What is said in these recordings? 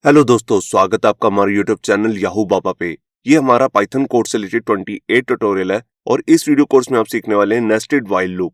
Hello दोस्तों, स्वागत है आपका हमारे यूट्यूब चैनल याहू बाबा पे। ये हमारा पाइथन कोड से रिलेटेड 28 ट्यूटोरियल है और इस वीडियो कोर्स में आप सीखने वाले हैं नेस्टेड व्हाइल लूप।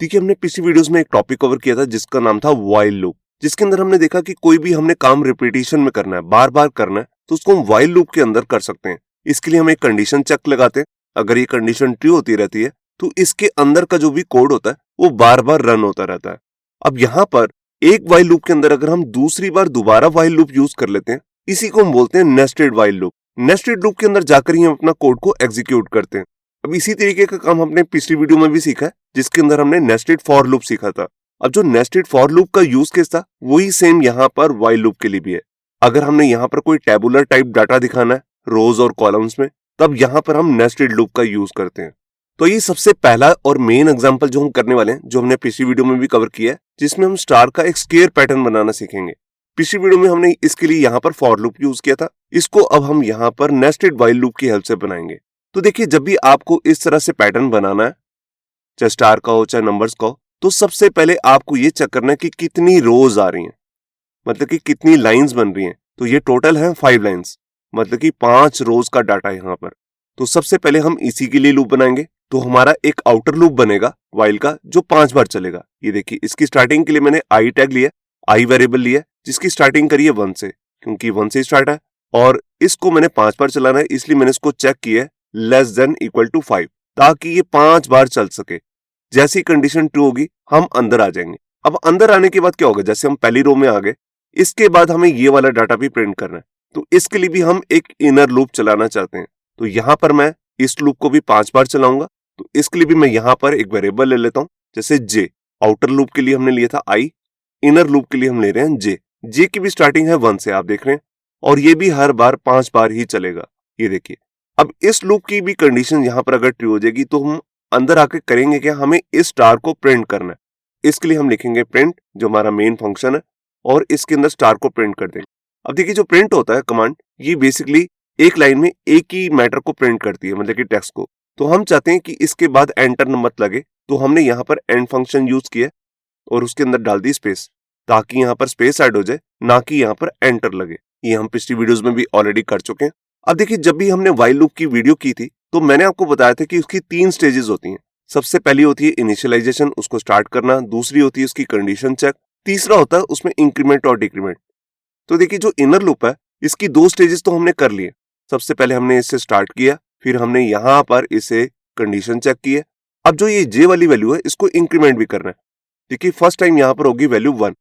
देखिए, हमने पिछली वीडियोस में एक टॉपिक कवर किया था जिसका नाम था व्हाइल लूप, जिसके अंदर हमने देखा कि कोई भी हमने काम रिपीटिशन में करना है, बार बार करना है, तो उसको हम व्हाइल लूप के अंदर कर सकते हैं। इसके लिए हम एक कंडीशन चेक लगाते हैं। अगर ये कंडीशन ट्रू होती रहती है तो इसके अंदर का जो भी कोड होता है वो बार बार रन होता रहता है। अब यहाँ पर एक व्हाइल लूप के अंदर अगर हम दूसरी बार दोबारा व्हाइल लूप यूज कर लेते हैं, इसी को हम बोलते हैं nested while loop. Nested loop के अंदर जाकर ही हम अपना कोड को एग्जीक्यूट करते हैं। अब इसी तरीके का काम हमने पिछली वीडियो में भी सीखा है, जिसके अंदर हमने नेस्टेड फॉर लूप सीखा था। अब जो नेस्टेड फॉर लूप का यूज केस था वही सेम यहाँ पर व्हाइल लूप के लिए भी है। अगर हमने यहाँ पर कोई टेबुलर टाइप डाटा दिखाना है रोज और कॉलम्स में, तब यहाँ पर हम नेस्टेड लूप का यूज करते हैं। तो ये सबसे पहला और मेन एग्जांपल जो हम करने वाले हैं, जो हमने पिछली वीडियो में भी कवर किया है, जिसमें हम स्टार का एक स्क्वायर पैटर्न बनाना सीखेंगे। पिछली वीडियो में हमने इसके लिए यहाँ पर फॉर लूप यूज किया था, इसको अब हम यहाँ पर नेस्टेड व्हाइल लूप की हेल्प से बनाएंगे। तो देखिए, जब भी आपको इस तरह से पैटर्न बनाना है, चाहे स्टार का हो चाहे नंबर्स का हो, तो सबसे पहले आपको ये चेक करना है कि कितनी रोज आ रही हैं, मतलब कि कितनी लाइंस बन रही हैं। तो ये टोटल है 5 लाइंस, मतलब कि 5 रोज का डाटा है यहाँ पर। तो सबसे पहले हम इसी के लिए लूप बनाएंगे। तो हमारा एक आउटर लूप बनेगा व्हाइल का, जो 5 बार चलेगा। ये देखिए, इसकी स्टार्टिंग के लिए मैंने आई टैग लिया, आई वेरिएबल लिया, जिसकी स्टार्टिंग करी है 1 से, क्योंकि 1 से स्टार्ट है। और इसको मैंने 5 बार चलाना है, इसलिए मैंने इसको चेक किया है लेस देन इक्वल टू 5, ताकि ये 5 बार चल सके। जैसी कंडीशन ट्रू होगी हम अंदर आ जाएंगे। अब अंदर आने के बाद क्या होगा, जैसे हम पहली रो में आ गए, इसके बाद हमें ये वाला डाटा भी प्रिंट करना है। तो इसके लिए भी हम एक इनर लूप चलाना चाहते हैं। तो यहां पर मैं इस लूप को भी 5 बार चलाऊंगा। तो इसके लिए भी मैं यहां पर एक वेरिएबल ले लेता हूं, जैसे जे। आउटर लूप के लिए हमने लिया था आई, इनर लूप के लिए हम ले रहे हैं जे। जे की भी स्टार्टिंग है 1 से, आप देख रहे हैं, और ये भी हर बार 5 बार ही चलेगा। ये देखिए, अब इस लूप की भी कंडीशन यहां पर अगर ट्रू हो जाएगी तो हम अंदर आके करेंगे क्या, हमें इस स्टार को प्रिंट करना है। इसके लिए हम लिखेंगे प्रिंट, जो हमारा मेन फंक्शन है, और इसके अंदर स्टार को प्रिंट कर देंगे। अब देखिए, जो प्रिंट होता है कमांड, ये बेसिकली एक लाइन में एक ही मैटर को प्रिंट करती है, मतलब कि टेक्स्ट को। तो हम चाहते हैं कि इसके बाद एंटर न मत लगे, तो हमने यहाँ पर एंड फंक्शन यूज किया और उसके अंदर डाल दी स्पेस, ताकि यहाँ पर स्पेस ऐड हो जाए, ना कि यहाँ पर एंटर लगे। ये हम पिछली वीडियोस में भी ऑलरेडी कर चुके हैं। अब देखिए, जब भी हमने व्हाइल लूप की वीडियो की थी तो मैंने आपको बताया था कि उसकी 3 स्टेजेस होती हैं। सबसे पहली होती है इनिशियलाइजेशन, उसको स्टार्ट करना। दूसरी होती है उसकी कंडीशन चेक। तीसरा होता है उसमें इंक्रीमेंट और डिक्रीमेंट। तो देखिए, जो इनर लूप है, इसकी 2 स्टेजेस तो हमने कर लिए। सबसे पहले हमने इससे स्टार्ट किया, फिर हमने यहाँ पर इसे कंडीशन चेक की है। अब जो ये जे वाली वैल्यू है, इसको इंक्रीमेंट भी करना है। देखिए, फर्स्ट टाइम यहाँ पर होगी वैल्यू 1,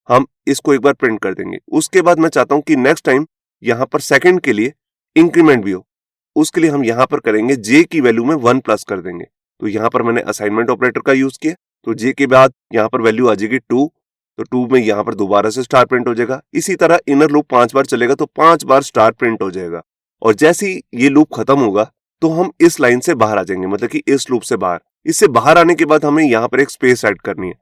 हम इसको एक बार प्रिंट कर देंगे। उसके बाद मैं चाहता हूं कि नेक्स्ट टाइम यहाँ पर सेकंड के लिए इंक्रीमेंट भी हो, उसके लिए हम यहाँ पर करेंगे जे की वैल्यू में 1 प्लस कर देंगे। तो यहाँ पर मैंने असाइनमेंट ऑपरेटर का यूज किया, तो जे के बाद यहाँ पर वैल्यू आ जाएगी 2, तो 2 में यहाँ पर दोबारा से स्टार प्रिंट हो जाएगा। इसी तरह इनर लूप 5 बार चलेगा तो 5 बार स्टार प्रिंट हो जाएगा। और जैसे ही ये लूप खत्म होगा तो हम इस लाइन से बाहर आ जाएंगे, मतलब कि इस लूप से बाहर। इससे बाहर आने के बाद हमें यहाँ पर एक स्पेस ऐड करनी है,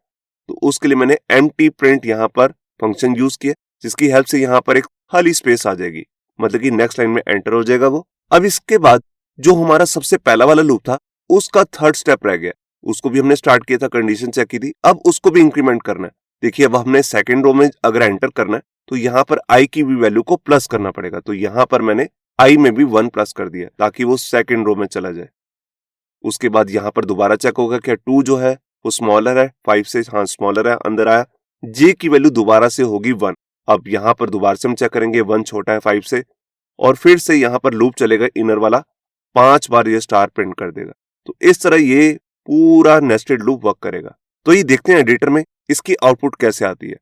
तो उसके लिए मैंने एम्प्टी प्रिंट यहाँ पर फंक्शन यूज किया, जिसकी हेल्प से यहाँ पर एक खाली स्पेस आ जाएगी, मतलब कि नेक्स्ट लाइन में एंटर हो जाएगा वो। अब इसके बाद जो हमारा सबसे पहला वाला लूप था, उसका थर्ड स्टेप रह गया। उसको भी हमने स्टार्ट किया था, कंडीशन चेक की थी, अब उसको भी इंक्रीमेंट करना है। देखिए, अब हमने सेकंड रो में अगर एंटर करना है तो यहाँ पर आई की भी वैल्यू को प्लस करना पड़ेगा। तो यहाँ पर मैंने आई में भी 1 प्लस कर दिया, ताकि वो सेकंड रो में चला जाए। उसके बाद यहाँ पर दोबारा चेक होगा क्या 2 जो है वो स्मॉलर है 5 से, हाँ स्मॉलर है, अंदर आया। जे की वैल्यू दोबारा से होगी 1। अब यहाँ पर दोबारा से हम चेक करेंगे, 1 छोटा है 5 से, और फिर से यहाँ पर लूप चलेगा इनर वाला, 5 बार ये स्टार प्रिंट कर देगा। तो इस तरह ये पूरा नेस्टेड लूप वर्क करेगा। तो ये देखते हैं एडिटर में इसकी आउटपुट कैसे आती है।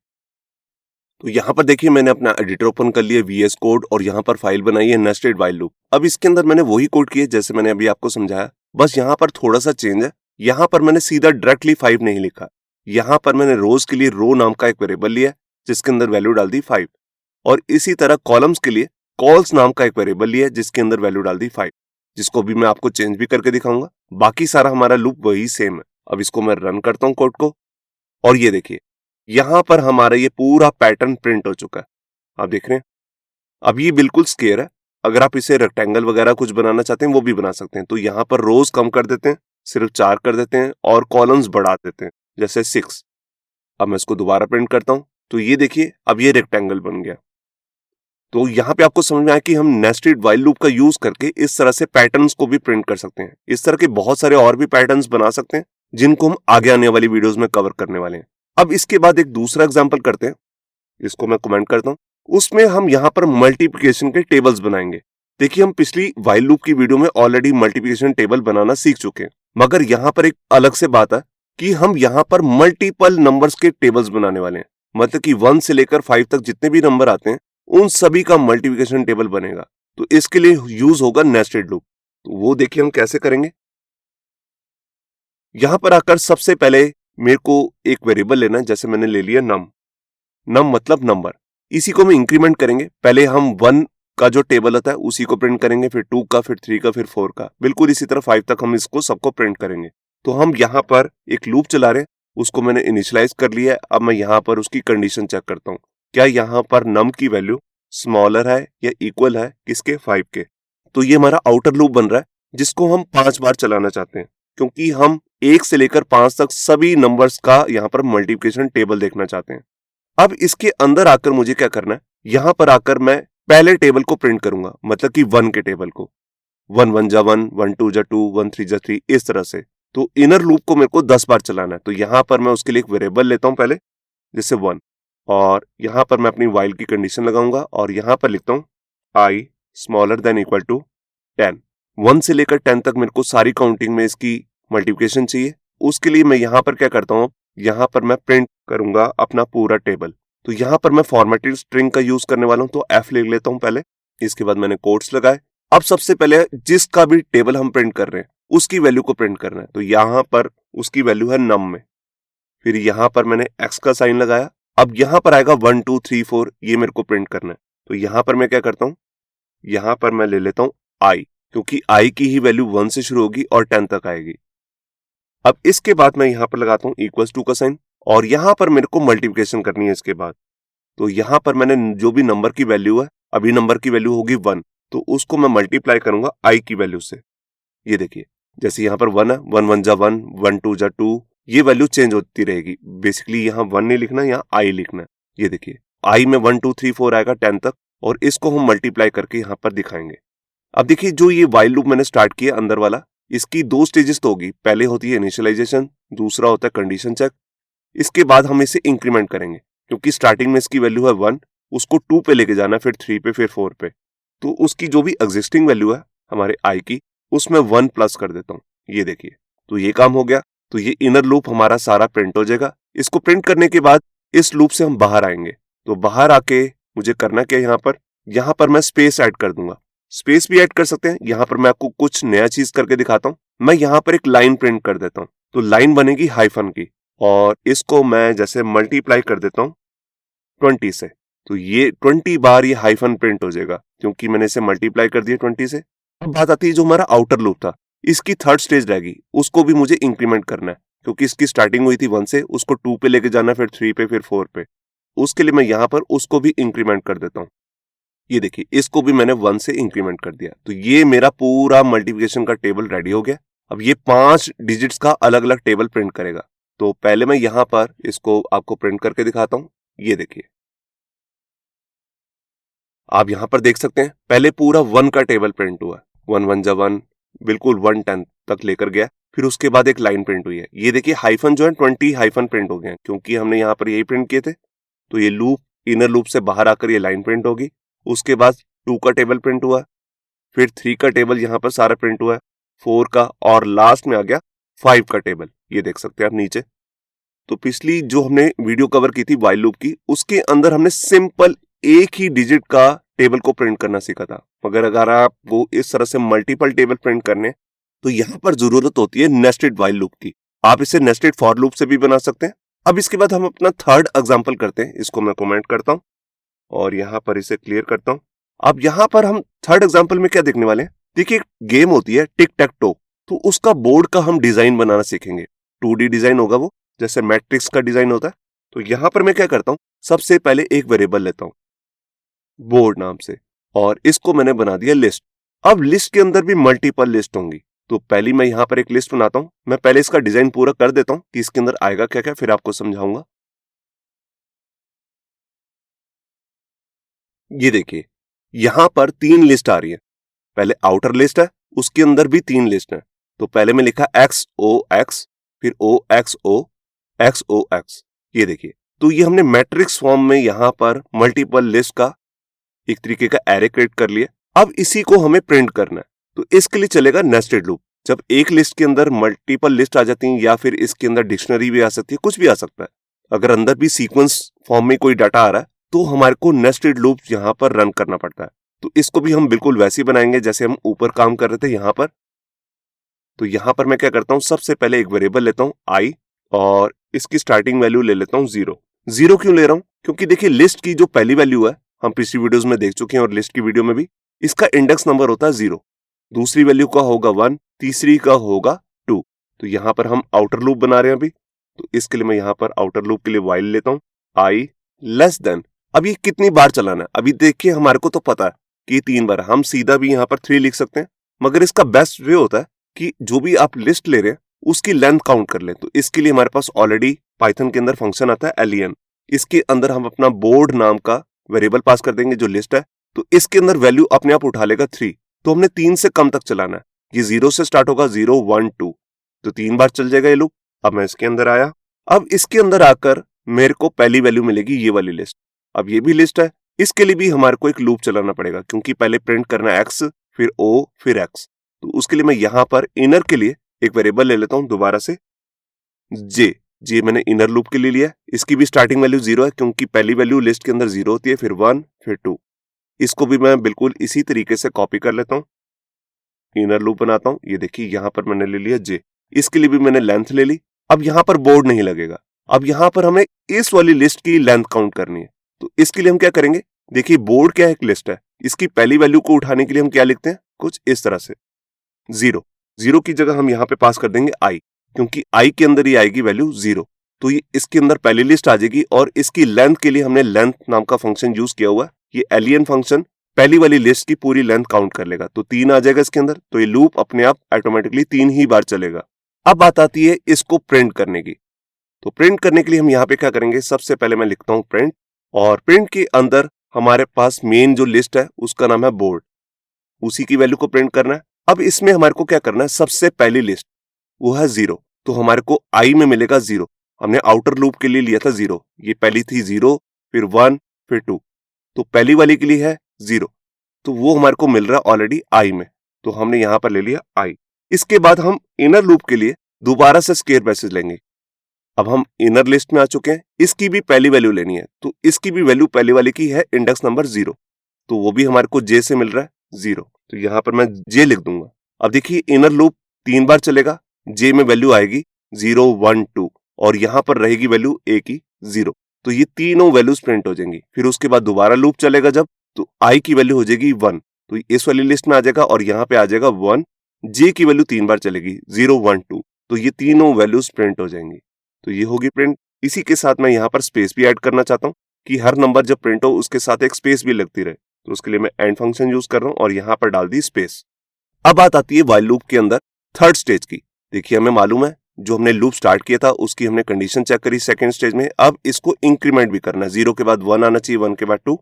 तो यहाँ पर देखिए, मैंने अपना एडिटर ओपन कर लिया, VS कोड, और यहाँ पर फाइल बनाई है नेस्टेड व्हाइल लूप। अब इसके अंदर मैंने वही कोड किया जैसे मैंने अभी आपको समझाया, बस यहाँ पर थोड़ा सा चेंज है। यहाँ पर मैंने सीधा डायरेक्टली 5 नहीं लिखा, यहाँ पर मैंने रोज के लिए रो नाम का एक वेरिएबल लिया, जिसके अंदर वैल्यू डाल दी 5, और इसी तरह कॉलम्स के लिए कॉल्स नाम का एक वेरिएबल लिया, जिसके अंदर वैल्यू डाल दी 5, जिसको भी मैं आपको चेंज भी करके दिखाऊंगा। बाकी सारा हमारा लूप वही सेम है। अब इसको मैं रन करता हूँ कोड को, और ये देखिए, यहाँ पर हमारा ये पूरा पैटर्न प्रिंट हो चुका है, आप देख रहे हैं। अब ये बिल्कुल स्क्वायर है, अगर आप इसे रेक्टेंगल वगैरह कुछ बनाना चाहते हैं वो भी बना सकते हैं। तो यहाँ पर रोज कम कर देते हैं, सिर्फ 4 कर देते हैं, और कॉलम्स बढ़ा देते हैं, जैसे 6। अब मैं इसको दोबारा प्रिंट करता हूं, तो ये देखिए, अब ये रेक्टेंगल बन गया। तो यहाँ पे आपको समझ में आया कि हम नेस्टेड व्हाइल लूप का यूज करके इस तरह से पैटर्न्स को भी प्रिंट कर सकते हैं। इस तरह के बहुत सारे और भी पैटर्न्स बना सकते हैं जिनको हम आगे आने वाली वीडियोस में कवर करने वाले हैं। अब इसके बाद एक दूसरा एग्जांपल करते हैं, इसको मैं कमेंट करता हूँ। उसमें हम यहाँ पर मल्टीप्लिकेशन के टेबल्स बनाएंगे। देखिए, हम पिछली व्हाइल लूप की वीडियो में ऑलरेडी मल्टीप्लिकेशन टेबल बनाना सीख चुके हैं, मगर यहाँ पर एक अलग से बात है कि हम यहाँ पर मल्टीपल नंबर्स के टेबल्स बनाने वाले हैं। मतलब कि 1 से लेकर 5 तक जितने भी नंबर आते हैं उन सभी का मल्टीप्लिकेशन टेबल बनेगा। तो इसके लिए यूज होगा नेस्टेड लूप। तो वो देखिए हम कैसे करेंगे। यहां पर आकर सबसे पहले मेरे को एक वेरिएबल लेना है, जैसे मैंने ले लिया नम। नम मतलब नंबर। इसी को हम इंक्रीमेंट करेंगे। पहले हम 1 का जो टेबल होता है उसी को प्रिंट करेंगे, फिर 2 का, फिर 3 का, फिर 4 का। बिल्कुल इसी तरह 5 तक हम इसको सबको प्रिंट करेंगे। तो हम यहाँ पर एक लूप चला रहे हैं, उसको मैंने इनिशियलाइज कर लिया है। अब मैं यहाँ पर उसकी कंडीशन चेक करता हूँ, क्या यहाँ पर नम की वैल्यू स्मॉलर है या इक्वल है किसके, 5 के। तो ये हमारा आउटर लूप बन रहा है जिसको हम 5 बार चलाना चाहते हैं, क्योंकि हम 1 से लेकर 5 तक सभी नंबर्स का यहाँ पर मल्टीप्लिकेशन टेबल देखना चाहते हैं। अब इसके अंदर आकर मुझे क्या करना है, यहाँ पर आकर मैं पहले टेबल को प्रिंट करूंगा, मतलब कि 1 के टेबल को। 1 1 जा 1, 1 2 जा 2, 1 3 जा 3, इस तरह से। तो इनर लूप को मेरे को 10 बार चलाना है। तो यहाँ पर मैं उसके लिए एक वेरिएबल लेता हूँ पहले, जैसे 1, और यहाँ पर मैं अपनी व्हाइल की कंडीशन लगाऊंगा और यहाँ पर लिखता हूँ i smaller than equal to 10। 1 से लेकर 10 तक मेरे को सारी काउंटिंग में इसकी मल्टीप्लिकेशन चाहिए। उसके लिए मैं यहाँ पर क्या करता हूँ, यहाँ पर मैं प्रिंट करूंगा अपना पूरा टेबल। तो यहाँ पर मैं फॉर्मेटेड स्ट्रिंग का यूज करने वाला हूँ, तो f लिख लेता हूँ पहले। इसके बाद मैंने कोट्स लगाए। अब सबसे पहले जिसका भी टेबल हम प्रिंट कर रहे हैं उसकी वैल्यू को प्रिंट करना है। तो यहाँ पर उसकी वैल्यू है नम में। फिर यहाँ पर मैंने x का साइन लगाया। अब यहाँ पर आएगा 1 2 3 4, ये मेरे को प्रिंट करना है। तो यहाँ पर मैं क्या करता हूँ, यहाँ पर मैं ले लेता हूँ i, क्योंकि i की ही वैल्यू 1 से शुरू होगी और 10 तक आएगी। अब इसके बाद मैं यहाँ पर लगाता हूँ इक्वल्स टू का साइन, और यहाँ पर मेरे को मल्टीप्लिकेशन करनी है इसके बाद। तो यहाँ पर मैंने जो भी नंबर की वैल्यू है, अभी नंबर की वैल्यू होगी 1, तो उसको मैं मल्टीप्लाई करूंगा i की वैल्यू से। ये देखिए, जैसे यहाँ पर 1 है, 1 1 जा 1, 1 2 जा 2, ये वैल्यू चेंज होती रहेगी। बेसिकली यहाँ 1 नहीं लिखना, यहाँ i लिखना है। ये देखिए, i में 1 2 3 4 आएगा 10 तक, और इसको हम मल्टीप्लाई करके यहाँ पर दिखाएंगे। अब देखिए, जो ये व्हाइल लूप मैंने स्टार्ट किया अंदर वाला, इसकी 2 स्टेजेस तो होगी। पहले होती है इनिशियलाइजेशन, दूसरा होता है कंडीशन चेक। इसके बाद हम इसे इंक्रीमेंट करेंगे, क्योंकि स्टार्टिंग में इसकी वैल्यू है 1, उसको 2 पे लेके जाना, फिर 3 पे, फिर 4 पे। तो उसकी जो भी एग्जिस्टिंग वैल्यू है हमारे i की, उसमें 1 प्लस कर देता हूँ। ये देखिए, तो ये काम हो गया। तो ये इनर लूप हमारा सारा प्रिंट हो जाएगा। इसको प्रिंट करने के बाद इस लूप से हम बाहर आएंगे। तो बाहर आके मुझे करना क्या, यहाँ पर मैं स्पेस ऐड कर दूंगा। स्पेस भी ऐड कर सकते हैं। यहाँ पर मैं आपको कुछ नया चीज करके दिखाता हूँ। मैं यहाँ पर एक लाइन प्रिंट कर देता हूँ। तो लाइन बनेगी हाइफन की, और इसको मैं जैसे मल्टीप्लाई कर देता हूँ 20 से। तो ये 20 बार ये हाइफन प्रिंट हो जाएगा, क्योंकि मैंने इसे मल्टीप्लाई कर दिया 20 से। अब बात आती है जो हमारा आउटर लूप था, इसकी 3rd स्टेज रहेगी, उसको भी मुझे इंक्रीमेंट करना है, क्योंकि इसकी स्टार्टिंग हुई थी 1 से, उसको 2 पे लेके जाना, फिर 3 पे, फिर 4 पे। उसके लिए मैं यहाँ पर उसको भी इंक्रीमेंट कर देता हूँ। ये देखिए, इसको भी मैंने 1 से इंक्रीमेंट कर दिया। तो ये मेरा पूरा मल्टीप्लिकेशन का टेबल रेडी हो गया। अब ये 5 डिजिट्स का अलग अलग टेबल प्रिंट करेगा। तो पहले मैं यहाँ पर इसको आपको प्रिंट करके दिखाता हूँ। ये देखिए, आप यहाँ पर देख सकते हैं, पहले पूरा 1 का टेबल प्रिंट हुआ। 1 1 जा 1, बिल्कुल 1 10 तक लेकर गया। फिर उसके बाद एक लाइन प्रिंट हुई है। ये देखिए, हाइफन जो है 20 हाइफन प्रिंट हो गए हैं, क्योंकि हमने यहाँ पर यही प्रिंट किए थे। तो ये लूप, इनर लूप से बाहर आकर ये लाइन प्रिंट होगी। उसके बाद 2 का टेबल प्रिंट हुआ, फिर 3 का टेबल यहाँ पर सारा प्रिंट हुआ है, 4 का, और लास्ट में आ गया 5 का टेबल। ये देख सकते हैं आप नीचे। तो पिछली जो हमने वीडियो कवर की थी व्हाइल लूप की, उसके अंदर हमने सिंपल एक ही डिजिट का टेबल को प्रिंट करना सीखा था। मगर अगर आपको इस तरह से मल्टीपल टेबल प्रिंट करने, तो यहाँ पर जरूरत होती है नेस्टेड व्हाइल लूप की। आप इसे नेस्टेड फॉर लूप से भी बना सकते हैं। अब इसके बाद हम अपना 3rd एग्जाम्पल करते हैं। इसको मैं कमेंट करता हूँ और यहाँ पर इसे क्लियर करता हूँ। अब यहाँ पर हम 3rd एग्जाम्पल में क्या देखने वाले हैं, देखिए, एक गेम होती है टिक टैक टो। तो उसका बोर्ड का हम डिजाइन बनाना सीखेंगे। 2D डिजाइन होगा वो, जैसे मैट्रिक्स का डिजाइन होता है। तो यहाँ पर मैं क्या करता हूँ, सबसे पहले एक वेरिएबल लेता हूँ बोर्ड नाम से, और इसको मैंने बना दिया लिस्ट। अब लिस्ट के अंदर भी मल्टीपल लिस्ट होंगी। तो पहली मैं यहाँ पर एक लिस्ट बनाता हूँ। मैं पहले इसका डिजाइन पूरा कर देता हूँ कि इसके अंदर आएगा क्या क्या, फिर आपको समझाऊंगा। ये देखिए, यहां पर 3 लिस्ट आ रही है। पहले आउटर लिस्ट है, उसके अंदर भी 3 लिस्ट है। तो पहले में लिखा XOX, फिर OXO, XOX। ये देखिए, तो ये हमने मैट्रिक्स फॉर्म में यहां पर मल्टीपल लिस्ट का एक तरीके का एरे क्रिएट कर लिया। अब इसी को हमें प्रिंट करना है, तो इसके लिए चलेगा नेस्टेड लूप। जब एक लिस्ट के अंदर मल्टीपल लिस्ट आ जाती है या फिर इसके अंदर डिक्शनरी भी आ सकती है, कुछ भी आ सकता है, अगर अंदर भी सीक्वेंस फॉर्म में कोई डाटा आ रहा है तो हमारे को नेस्टेड लूप यहां पर रन करना पड़ता है। तो इसको भी हम बिल्कुल वैसे ही बनाएंगे जैसे हम ऊपर काम कर रहे थे यहां पर। तो यहां पर मैं क्या करता हूं, सबसे पहले एक वेरिएबल लेता हूं आई और इसकी स्टार्टिंग वैल्यू ले लेता हूं 0। 0 क्यों ले रहा हूं? क्योंकि देखिए लिस्ट की जो पहली वैल्यू है हम पिछली वीडियोस में देख चुके हैं और लिस्ट की वीडियो में भी, इसका इंडेक्स नंबर होता है 0, दूसरी वैल्यू का होगा 1, तीसरी का होगा 2। तो यहां पर हम आउटर लूप बना रहे हैं अभी, तो इसके लिए मैं यहां पर आउटर लूप के लिए व्हाइल लेता हूं आई लेस देन। अब ये कितनी बार चलाना है? अभी देखिए हमारे को तो पता है कि 3 बार, हम सीधा भी यहां पर 3 लिख सकते हैं, मगर इसका बेस्ट वे होता है कि जो भी आप लिस्ट ले रहे हैं उसकी लेंथ काउंट कर लें। तो इसके लिए हमारे पास ऑलरेडी पाइथन के अंदर फंक्शन आता है len। इसके अंदर हम अपना बोर्ड नाम का वेरिएबल पास कर देंगे जो लिस्ट है, तो इसके अंदर वैल्यू अपने आप उठा लेगा 3। तो हमने 3 से कम तक चलाना है। ये 0 से स्टार्ट होगा, 0 1 2, तो 3 बार चल जाएगा ये लूप। अब मैं इसके अंदर आया, अब इसके अंदर आकर मेरे को पहली वैल्यू मिलेगी ये वाली लिस्ट। अब ये भी लिस्ट है, इसके लिए भी हमारे को एक लूप चलाना पड़ेगा क्योंकि पहले प्रिंट करना है x, फिर O, फिर x। तो उसके लिए मैं यहां पर इनर के लिए एक वेरिएबल ले लेता हूं दोबारा से जे मैंने इनर लूप के लिए लिया। इसकी भी स्टार्टिंग वैल्यू 0 है क्योंकि पहली वैल्यू लिस्ट के अंदर 0 होती है, फिर 1, फिर 2। इसको भी मैं बिल्कुल इसी तरीके से कॉपी कर लेता हूं, इनर लूप बनाता हूं। ये देखिए यहां पर मैंने ले लिया जे, इसके लिए भी मैंने लेंथ ले ली। अब यहां पर बोर्ड नहीं लगेगा, अब यहां पर हमें इस वाली लिस्ट की लेंथ काउंट करनी है। तो इसके लिए हम क्या करेंगे, देखिए बोर्ड क्या है, एक लिस्ट है, इसकी पहली वैल्यू को उठाने के लिए हम क्या लिखते हैं, कुछ इस तरह से 0 की जगह हम यहां पे पास कर देंगे आई, क्योंकि आई के अंदर ही आएगी वैल्यू 0। तो ये इसके अंदर पहली लिस्ट आ जाएगी और इसकी लेंथ के लिए हमने लेंथ नाम का फंक्शन यूज किया हुआ है। ये len फंक्शन पहली वाली लिस्ट की पूरी लेंथ काउंट कर लेगा, तो 3 आ जाएगा इसके अंदर। तो ये लूप अपने आप ऑटोमेटिकली 3 ही बार चलेगा। अब बात आती है इसको प्रिंट करने की। तो प्रिंट करने के लिए हम यहाँ पे क्या करेंगे, सबसे पहले मैं लिखता हूँ प्रिंट, और प्रिंट के अंदर हमारे पास मेन जो लिस्ट है उसका नाम है बोर्ड, उसी की वैल्यू को प्रिंट करना है। अब इसमें हमारे को क्या करना है, सबसे पहली लिस्ट वो है 0, तो हमारे को आई में मिलेगा 0। हमने आउटर लूप के लिए लिया था 0, ये पहली थी 0, फिर 1, फिर 2, तो पहली वाली के लिए है 0, तो वो हमारे को मिल रहा है ऑलरेडी आई में, तो हमने यहां पर ले लिया आई। इसके बाद हम इनर लूप के लिए दोबारा से स्क्वायर ब्रैकेट लेंगे। अब हम इनर लिस्ट में आ चुके हैं, इसकी भी पहली वैल्यू लेनी है, तो इसकी भी वैल्यू पहले वाले की है इंडेक्स नंबर 0, तो वो भी हमारे को जे से मिल रहा है 0, तो यहां पर मैं जे लिख दूंगा। अब देखिए इनर लूप 3 बार चलेगा, जे में वैल्यू आएगी 0 1 2 और यहां पर रहेगी वैल्यू ए की 0, तो ये तीनों वैल्यूज प्रिंट हो जाएंगी। फिर उसके बाद दोबारा लूप चलेगा जब, तो आई की वैल्यू हो जाएगी 1, तो इस वाली लिस्ट में आ जाएगा और यहाँ पे आ जाएगा 1। जे की वैल्यू 3 बार चलेगी 0 1 2, तो ये तीनों वैल्यूज प्रिंट हो जाएंगी, तो ये होगी प्रिंट। इसी के साथ मैं यहाँ पर स्पेस भी ऐड करना चाहता हूँ कि हर नंबर जब प्रिंट हो उसके साथ एक स्पेस भी लगती रहे, तो उसके लिए मैं एंड फंक्शन यूज कर रहा हूँ और यहाँ पर डाल दी स्पेस। अब बात आती है व्हाइल लूप के अंदर थर्ड स्टेज की। देखिए हमें मालूम है जो हमने लूप स्टार्ट किया था उसकी हमने कंडीशन चेक करी सेकंड स्टेज में, अब इसको इंक्रीमेंट भी करना है, 0 के बाद 1 आना चाहिए, 1 के बाद 2,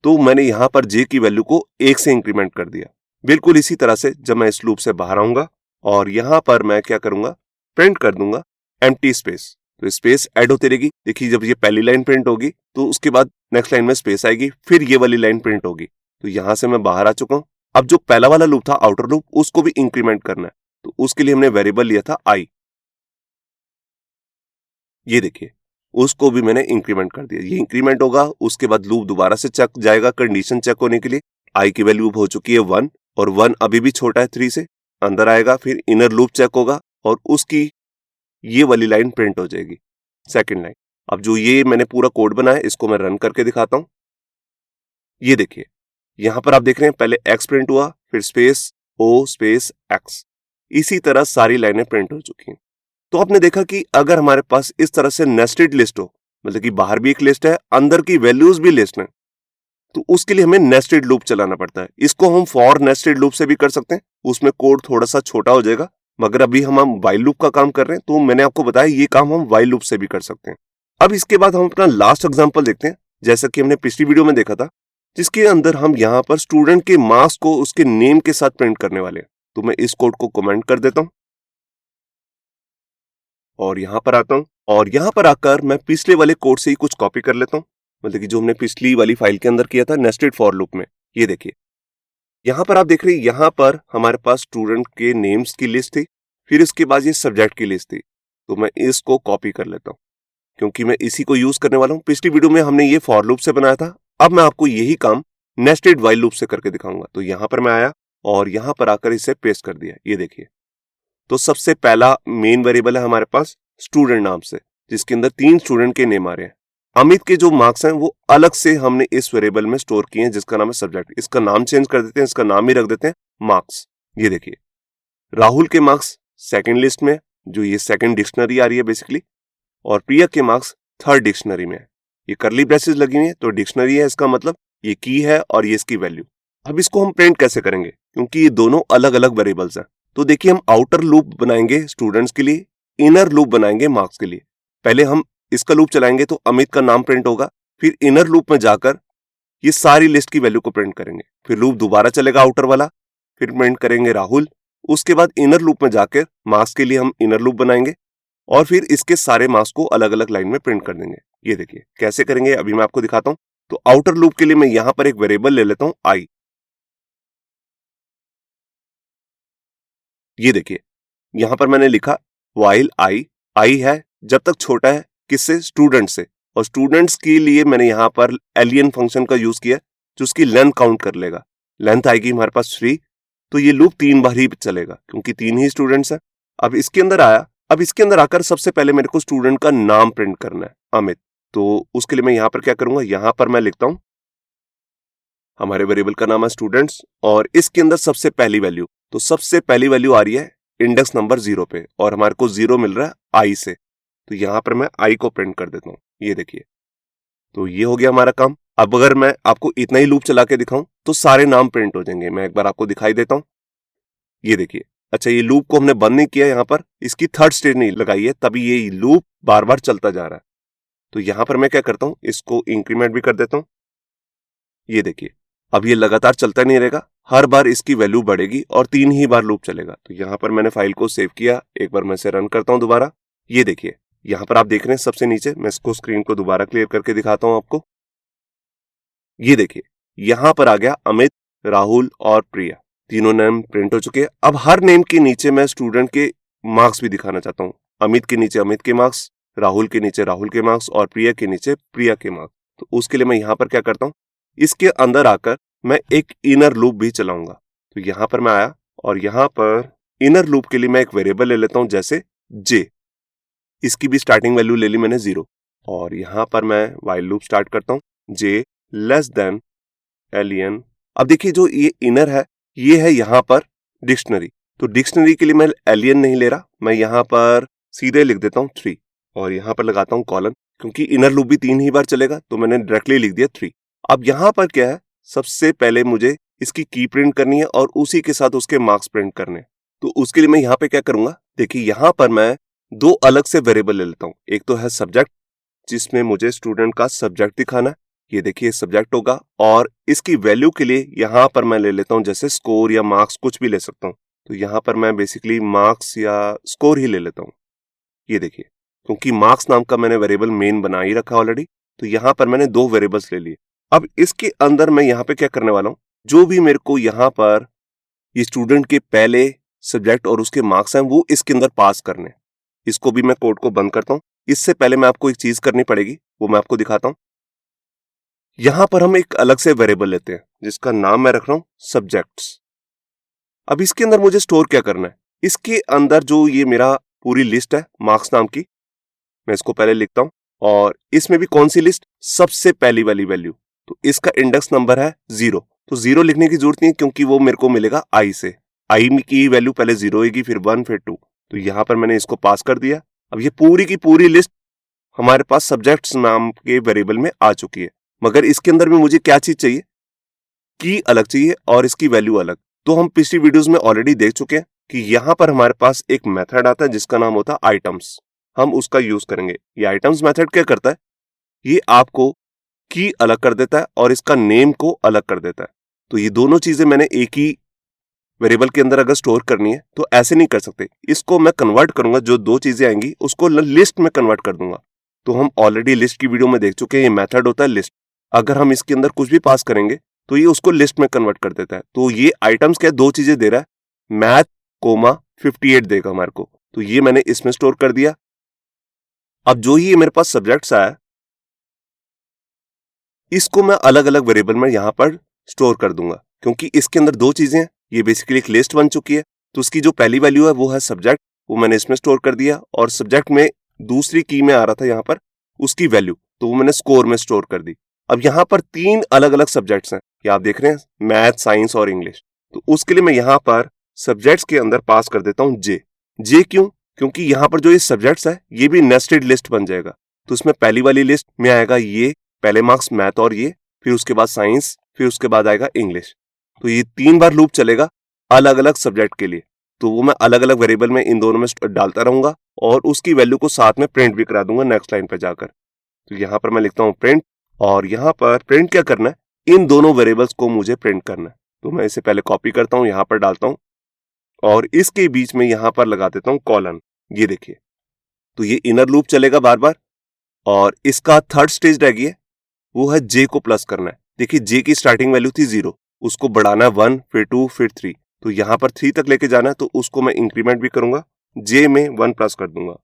तो मैंने यहां पर जे की वैल्यू को 1 से इंक्रीमेंट कर दिया। बिल्कुल इसी तरह से जब मैं इस लूप से बाहर आऊंगा और यहां पर मैं क्या करूंगा, प्रिंट कर दूंगा एम्प्टी स्पेस, तो स्पेस ऐड होती रहेगी। देखिए जब ये पहली लाइन प्रिंट होगी तो उसके बाद नेक्स्ट लाइन में स्पेस आएगी, फिर ये वाली लाइन प्रिंट होगी, तो यहां से मैं बाहर आ चुका हूं। अब जो पहला वाला लूप था आउटर लूप, उसको भी इंक्रीमेंट करना है, तो उसके लिए हमने वेरिएबल लिया था आई, ये देखिए उसको भी मैंने इंक्रीमेंट कर दिया। ये इंक्रीमेंट होगा, उसके बाद लूप दोबारा से चेक जाएगा कंडीशन चेक होने के लिए। आई की वैल्यू हो चुकी है 1 और 1 अभी भी छोटा है 3 से, अंदर आएगा, फिर इनर लूप चेक होगा और उसकी ये वाली लाइन प्रिंट हो जाएगी, सेकंड लाइन। अब जो ये मैंने पूरा कोड बनाया इसको मैं रन करके दिखाता हूं। ये देखिए यहां पर आप देख रहे हैं पहले एक्स प्रिंट हुआ, फिर स्पेस ओ स्पेस एक्स, इसी तरह सारी लाइनें प्रिंट हो चुकी हैं। तो आपने देखा कि अगर हमारे पास इस तरह से नेस्टेड लिस्ट हो, मतलब कि बाहर भी एक लिस्ट है, अंदर की वैल्यूज भी लिस्ट है, तो उसके लिए हमें नेस्टेड लूप चलाना पड़ता है। इसको हम फॉर नेस्टेड लूप से भी कर सकते हैं, उसमें कोड थोड़ा सा छोटा हो जाएगा, मगर अभी हम व्हाइल लूप का काम कर रहे हैं, तो मैंने आपको बताया ये काम हम व्हाइल लूप से भी कर सकते हैं। अब इसके बाद हम अपना लास्ट एग्जांपल देखते हैं। जैसा कि हमने पिछली वीडियो में देखा था जिसके अंदर हम यहाँ पर स्टूडेंट के मार्क्स को उसके नेम के साथ प्रिंट करने वाले हैं। तो मैं इस कोड को कमेंट कर देता हूं और यहाँ पर आता हूं और यहाँ पर आकर मैं पिछले वाले कोड से ही कुछ कॉपी कर लेता हूं, मतलब कि जो हमने पिछली वाली फाइल के अंदर किया था नेस्टेड फॉर लूप में। ये देखिए यहाँ पर आप देख रहे हैं, यहाँ पर हमारे पास स्टूडेंट के नेम्स की लिस्ट थी, फिर इसके बाद ये सब्जेक्ट की लिस्ट थी। तो मैं इसको कॉपी कर लेता हूँ क्योंकि मैं इसी को यूज करने वाला हूँ। पिछली वीडियो में हमने ये फॉर लूप से बनाया था, अब मैं आपको यही काम नेस्टेड व्हाइल लूप से करके दिखाऊंगा। तो यहाँ पर मैं आया और यहाँ पर आकर इसे पेस्ट कर दिया। ये देखिए, तो सबसे पहला मेन वेरिएबल है हमारे पास स्टूडेंट नाम से, जिसके अंदर 3 स्टूडेंट के नेम आ रहे हैं। अमित के जो मार्क्स हैं वो अलग से हमने इस वेरिएबल में स्टोर किए हैं, जिसका नाम है सब्जेक्ट। इसका नाम चेंज कर देते हैं, इसका नाम ही रख देते हैं मार्क्स। ये देखिए, राहुल के मार्क्स सेकंड लिस्ट में, जो ये सेकंड डिक्शनरी आ रही है बेसिकली, और प्रिया के मार्क्स थर्ड डिक्शनरी में है। ये करली ब्रेसेस लगी हुई है तो डिक्शनरी है, इसका मतलब ये की है और ये इसकी वैल्यू। अब इसको हम प्रिंट कैसे करेंगे, क्योंकि ये दोनों अलग अलग वेरिएबल्स हैं। तो देखिए, हम आउटर लूप बनाएंगे स्टूडेंट्स के लिए, इनर लूप बनाएंगे मार्क्स के लिए। पहले हम इसका लूप चलाएंगे तो अमित का नाम प्रिंट होगा, फिर इनर लूप में जाकर ये सारी लिस्ट की वैल्यू को प्रिंट करेंगे, फिर लूप दोबारा चलेगा आउटर वाला, फिर प्रिंट करेंगे राहुल। उसके बाद इनर लूप में जाकर मार्क्स के लिए हम इनर लूप बनाएंगे और फिर इसके सारे मार्क्स को अलग अलग लाइन में प्रिंट कर देंगे। ये देखिए कैसे करेंगे, अभी मैं आपको दिखाता हूं। तो आउटर लूप के लिए मैं यहां पर एक वेरिएबल ले लेता हूं आई। ये देखिए, यहां पर मैंने लिखा व्हाइल आई है जब तक छोटा है किससे, स्टूडेंट से। और स्टूडेंट्स के लिए मैंने यहां पर एलियन फंक्शन का यूज किया, जो उसकी लेंथ काउंट कर लेगा। लेंथ आएगी हमारे पास 3, तो ये लूप 3 बार ही चलेगा क्योंकि 3 ही स्टूडेंट्स है। अब इसके अंदर आया, अब इसके अंदर आकर सबसे पहले मेरे को स्टूडेंट का नाम प्रिंट करना है, अमित। तो उसके लिए मैं यहां पर क्या करूंगा, यहां पर मैं लिखता हूं हमारे वेरिएबल का नाम है स्टूडेंट्स और इसके अंदर सबसे पहली वैल्यू, तो सबसे पहली वैल्यू आ रही है इंडेक्स नंबर 0 पे और हमारे को 0 मिल रहा है आई से। तो यहां पर मैं आई को प्रिंट कर देता हूं। ये देखिए, तो ये हो गया हमारा काम। अब अगर मैं आपको इतना ही लूप चला के दिखाऊं तो सारे नाम प्रिंट हो जाएंगे। मैं एक बार आपको दिखाई देता हूं। ये देखिए, अच्छा ये लूप को हमने बंद नहीं किया, यहाँ पर इसकी थर्ड स्टेज नहीं लगाई है, तभी ये लूप बार बार चलता जा रहा है। तो यहां पर मैं क्या करता हूं, इसको इंक्रीमेंट भी कर देता हूं। ये देखिए, अब ये लगातार चलता नहीं रहेगा, हर बार इसकी वैल्यू बढ़ेगी और 3 ही बार लूप चलेगा। तो यहां पर मैंने फाइल को सेव किया, एक बार मैं इसे रन करता हूं दोबारा। ये देखिए, यहां पर आप देख रहे हैं सबसे नीचे, मैं इसको स्क्रीन को दोबारा क्लियर करके दिखाता हूं आपको। ये देखिए, यहां पर आ गया अमित, राहुल और प्रिया, तीनों नेम प्रिंट हो चुके हैं। अब हर नेम के नीचे मैं स्टूडेंट के मार्क्स भी दिखाना चाहता हूं। अमित के नीचे अमित के मार्क्स, राहुल के नीचे राहुल के मार्क्स और प्रिया के नीचे प्रिया के मार्क्स। तो उसके लिए मैं यहां पर क्या करता हूं, इसके अंदर आकर मैं एक इनर लूप भी चलाऊंगा। तो यहां पर मैं आया और यहां पर इनर लूप के लिए मैं एक वेरिएबल ले लेता हूं, जैसे जे। इसकी भी स्टार्टिंग वैल्यू ले ली मैंने 0 और यहां पर मैं व्हाइल लूप स्टार्ट करता हूं, जे लेस देन एलियन। अब देखिए, जो ये इनर है ये है यहां पर डिक्शनरी। तो डिक्शनरी के लिए मैं एलियन नहीं ले रहा, मैं यहां पर सीधे लिख देता हूं 3 और यहां पर लगाता हूं कॉलन, क्योंकि इनर लूप भी 3 ही बार चलेगा तो मैंने डायरेक्टली लिख दिया 3। अब यहां पर क्या है, सबसे पहले मुझे इसकी की प्रिंट करनी है और उसी के साथ उसके मार्क्स प्रिंट करने हैं। तो उसके लिए मैं यहाँ पे क्या करूंगा, देखिए यहां पर मैं 2 अलग से वेरिएबल ले लेता हूं। एक तो है सब्जेक्ट, जिसमें मुझे स्टूडेंट का सब्जेक्ट दिखाना है। ये देखिए सब्जेक्ट होगा और इसकी वैल्यू के लिए यहां पर मैं ले लेता हूं जैसे स्कोर या मार्क्स, कुछ भी ले सकता हूं। तो यहां पर मैं बेसिकली मार्क्स या स्कोर ही ले लेता हूं। ये देखिए, क्योंकि मार्क्स नाम का मैंने वेरिएबल मेन बना ही रखा ऑलरेडी, तो यहां पर मैंने 2 वेरिएबल्स ले लिए। अब इसके अंदर मैं यहां पे क्या करने वाला हूं, जो भी मेरे को यहां पर ये स्टूडेंट के पहले सब्जेक्ट और उसके मार्क्स हैं वो इसके अंदर पास करने। इसको भी मैं कोड को बंद करता हूं। इससे पहले मैं आपको एक चीज करनी पड़ेगी, वो मैं आपको दिखाता हूं। यहां पर हम एक अलग से वेरिएबल लेते हैं जिसका नाम मैं रख रहा हूं सब्जेक्ट्स। अब इसके अंदर मुझे स्टोर क्या करना है, इसके अंदर जो ये मेरा पूरी लिस्ट है मार्क्स नाम की, मैं इसको पहले लिखता हूं और इसमें भी कौन सी लिस्ट, सबसे पहली वाली वैल्यू। तो इसका इंडेक्स नंबर है 0, तो 0 लिखने की जरूरत नहीं क्योंकि वो मेरे को मिलेगा आई से। आई की वैल्यू पहले 0 होगी, फिर 1, फिर 2। तो यहां पर मैंने इसको पास कर दिया। अब ये पूरी की पूरी लिस्ट हमारे पास सब्जेक्ट्स नाम के वेरिएबल में आ चुकी है, मगर इसके अंदर भी मुझे क्या चीज चाहिए, की अलग चाहिए और इसकी वैल्यू अलग। तो हम पिछली वीडियोस में ऑलरेडी देख चुके हैं कि यहां पर हमारे पास एक मेथड आता है जिसका नाम होता है आइटम्स, हम उसका यूज करेंगे। ये आइटम्स मेथड क्या करता है, ये आपको की अलग कर देता है और इसका नेम को अलग कर देता है। तो ये दोनों चीजें मैंने एक ही वेरिएबल के अंदर अगर स्टोर करनी है तो ऐसे नहीं कर सकते। इसको मैं कन्वर्ट करूंगा, जो दो चीजें आएंगी उसको लिस्ट में कन्वर्ट कर दूंगा। तो हम ऑलरेडी लिस्ट की वीडियो में देख चुके हैं, ये मेथड होता है लिस्ट। अगर हम इसके अंदर कुछ भी पास करेंगे तो ये उसको लिस्ट में कन्वर्ट कर देता है। तो ये आइटम्स क्या दो चीजें दे रहा है, मैथ कोमा 58 देगा हमारे को। तो ये मैंने इसमें स्टोर कर दिया। अब जो ही मेरे पास सब्जेक्ट्स आया, इसको मैं अलग अलग वेरिएबल में यहां पर स्टोर कर दूंगा, क्योंकि इसके अंदर दो चीजें हैं। ये बेसिकली एक लिस्ट बन चुकी है। तो उसकी जो पहली वैल्यू है वो है सब्जेक्ट, वो मैंने इसमें स्टोर कर दिया। और सब्जेक्ट में दूसरी की में आ रहा था यहाँ पर उसकी वैल्यू, तो वो मैंने स्कोर में स्टोर कर दी। अब यहाँ पर 3 अलग अलग सब्जेक्ट्स हैं, ये आप देख रहे हैं, मैथ, साइंस और इंग्लिश। तो उसके लिए मैं यहाँ पर सब्जेक्ट्स के अंदर पास कर देता हूँ जे क्यों? क्योंकि यहाँ पर जो ये सब्जेक्ट्स है ये भी नेस्टेड लिस्ट बन जाएगा। तो उसमें पहली वाली लिस्ट में आएगा ये पहले मार्क्स मैथ और ये, फिर उसके बाद साइंस, फिर उसके बाद आएगा इंग्लिश। तो ये 3 बार लूप चलेगा अलग अलग सब्जेक्ट के लिए। तो वो मैं अलग अलग वेरिएबल में इन दोनों में डालता रहूंगा और उसकी वैल्यू को साथ में प्रिंट भी करा दूंगा नेक्स्ट लाइन पे जाकर। तो यहाँ पर मैं लिखता हूँ प्रिंट, और यहाँ पर प्रिंट क्या करना है, इन दोनों वेरिएबल्स को मुझे प्रिंट करना है। तो मैं इसे पहले कॉपी करता हूँ, यहाँ पर डालता हूँ और इसके बीच में यहाँ पर लगा देता हूँ कॉलन। ये देखिए, तो ये इनर लूप चलेगा बार बार। और इसका थर्ड स्टेज रह गई है, वो है जे को प्लस करना है। देखिए जे की स्टार्टिंग वैल्यू थी 0, उसको बढ़ाना है 1, फिर 2, फिर 3। तो यहाँ पर 3 तक लेके जाना है, तो उसको मैं इंक्रीमेंट भी करूंगा, जे में 1 प्लस कर दूंगा।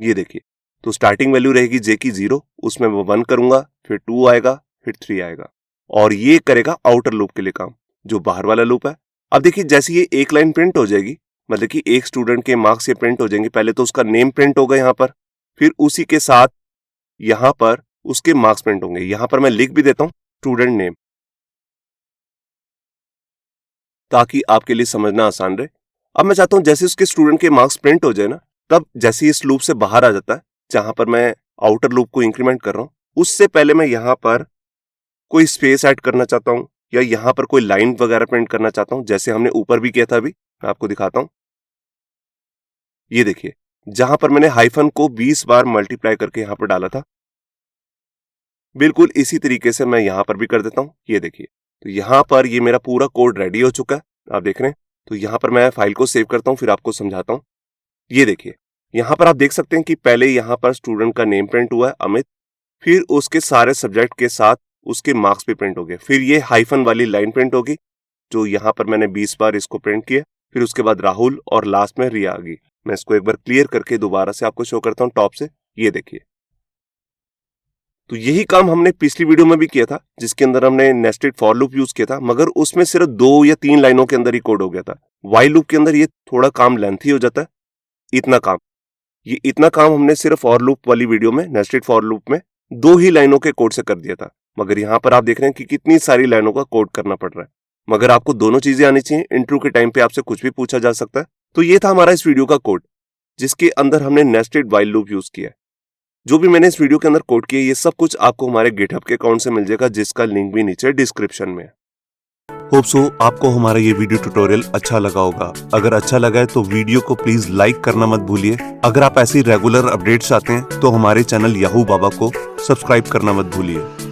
ये देखिए, तो स्टार्टिंग वैल्यू रहेगी जे की 0, उसमें मैं 1 करूंगा, फिर 2 आएगा, फिर 3 आएगा। और ये करेगा आउटर लूप के लिए काम, जो बाहर वाला लूप है। अब देखिए, जैसे ये एक लाइन प्रिंट हो जाएगी, मतलब कि एक स्टूडेंट के मार्क्स ये प्रिंट हो जाएंगे। पहले तो उसका नेम प्रिंट होगा यहाँ पर, फिर उसी के साथ यहाँ पर उसके मार्क्स प्रिंट होंगे। यहाँ पर मैं लिख भी देता हूँ स्टूडेंट नेम, ताकि आपके लिए समझना आसान रहे। अब मैं चाहता हूं जैसे उसके स्टूडेंट के मार्क्स प्रिंट हो जाए ना, तब जैसे इस लूप से बाहर आ जाता है, जहां पर मैं आउटर लूप को इंक्रीमेंट कर रहा हूं, उससे पहले मैं यहां पर कोई स्पेस ऐड करना चाहता हूं या यहां पर कोई लाइन वगैरह प्रिंट करना चाहता हूं, जैसे हमने ऊपर भी किया था। अभी मैं आपको दिखाता हूं। ये देखिए, जहां पर मैंने हाइफन को 20 बार मल्टीप्लाई करके यहां पर डाला था, बिल्कुल इसी तरीके से मैं यहां पर भी कर देता हूं। ये देखिए, तो यहां पर ये मेरा पूरा कोड रेडी हो चुका है, आप देख रहे हैं। तो यहां पर मैं फाइल को सेव करता हूं, फिर आपको समझाता हूं। ये देखिए, यहां पर आप देख सकते हैं कि पहले यहां पर स्टूडेंट का नेम प्रिंट हुआ है अमित, फिर उसके सारे सब्जेक्ट के साथ उसके मार्क्स भी प्रिंट हो गए, फिर ये हाइफन वाली लाइन प्रिंट होगी, जो यहां पर मैंने 20 बार इसको प्रिंट किया, फिर उसके बाद राहुल और लास्ट में रिया आ गई। मैं इसको एक बार क्लियर करके दोबारा से आपको शो करता हूं टॉप से। ये देखिए, तो यही काम हमने पिछली वीडियो में भी किया था, जिसके अंदर हमने नेस्टेड फॉर लूप यूज किया था, मगर उसमें सिर्फ 2 या 3 लाइनों के अंदर ही कोड हो गया था। व्हाइल लूप के अंदर ये थोड़ा काम लेंथी हो जाता है। इतना काम हमने सिर्फ फॉर लूप वाली वीडियो में, नेस्टेड फॉर लूप में 2 ही लाइनों के कोड से कर दिया था। मगर यहाँ पर आप देख रहे हैं कि कितनी सारी लाइनों का कोड करना पड़ रहा है। मगर आपको दोनों चीजें आनी चाहिए। इंटरव्यू के टाइम पे आपसे कुछ भी पूछा जा सकता है। तो ये था हमारा इस वीडियो का कोड, जिसके अंदर हमने नेस्टेड व्हाइल लूप यूज किया है। जो भी मैंने इस वीडियो के अंदर कोड किया, ये सब कुछ आपको हमारे गिटहब के अकाउंट से मिल जाएगा, जिसका लिंक भी नीचे डिस्क्रिप्शन में है। होप सो आपको हमारा ये वीडियो ट्यूटोरियल अच्छा लगा होगा। अगर अच्छा लगा है तो वीडियो को प्लीज लाइक करना मत भूलिए। अगर आप ऐसी रेगुलर अपडेट्स चाहते हैं तो हमारे चैनल याहू बाबा को सब्सक्राइब करना मत भूलिए।